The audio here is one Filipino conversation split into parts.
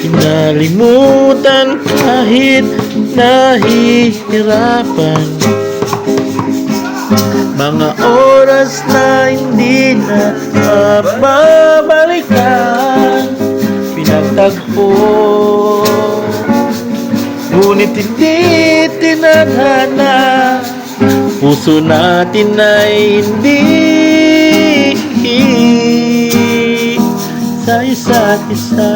Kinalimutan kahit nahihirapan. Mga oras na hindi na mababalikan. Pinagtagpo, ngunit hindi tinadhana. Puso natin ay hindi sa isa't isa.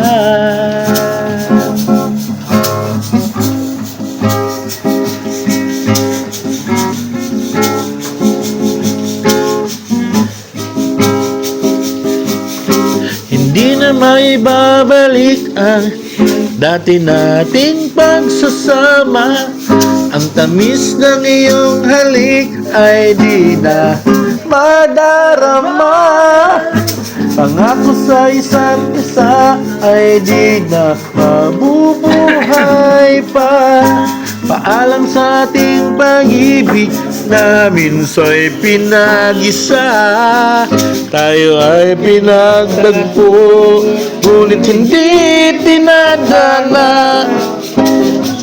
Hindi na maibabalik ang dati nating pagsasama. Ang tamis ng iyong halik ay di na madarama. Pangako sa isa't isa ay di na mabubuhay pa. Paalam sa ating pag-ibig na minsa'y pinag-isa. Tayo ay pinagtagpo, ngunit hindi tinadhana.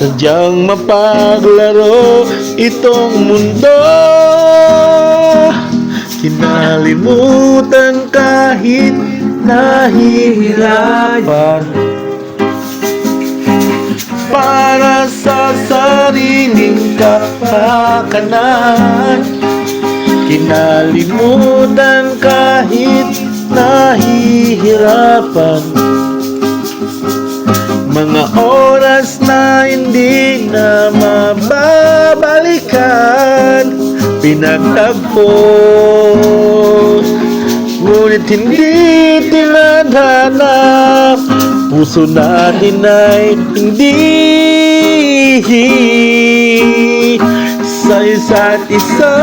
Sadyang mapaglaro itong mundo. Kinalimutan kahit nahihirapan. Para sa sariling kapakanan. Kinalimutan kahit nahihirapan. Mga oras na hindi na mababalikan. Pinagtagpo, ngunit hindi tinadhana. Puso natin ay hindi sa isa't isa.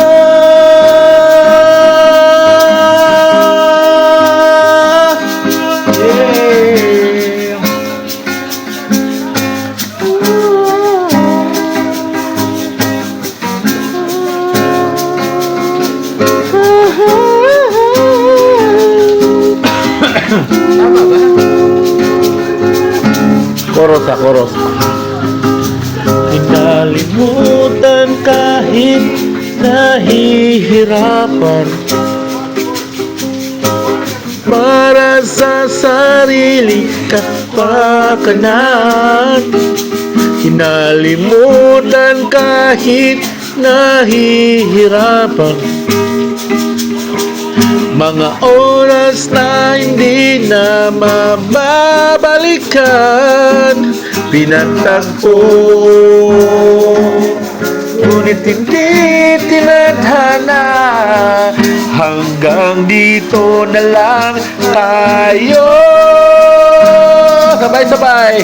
Tama ba? Koros. Kinalimutan kahit nahihirapan. Para sa sarili kapakanan. Kinalimutan kahit nahihirapan. Mga oras na hindi na mababalikan. Pinagtagpo, ngunit hindi tinadhana. Hanggang dito na lang tayo. Sabay-sabay.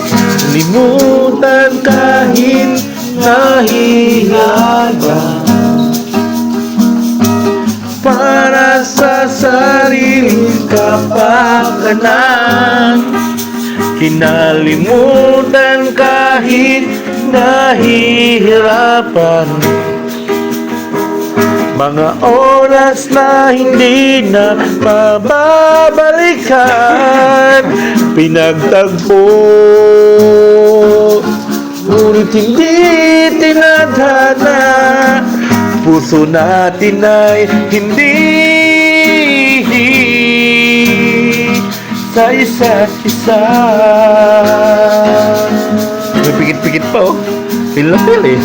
Limutan kahit nahihirapan. Para sa sariling kapakanan. Kinalimutan kahit nahihirapan. Mga oras na hindi na mababalikan. Pinagtagpo, ngunit hindi tinadhana. Puso natin ay hindi sa isa't isa. May pigit-pigit pa oh. Feel na feel eh.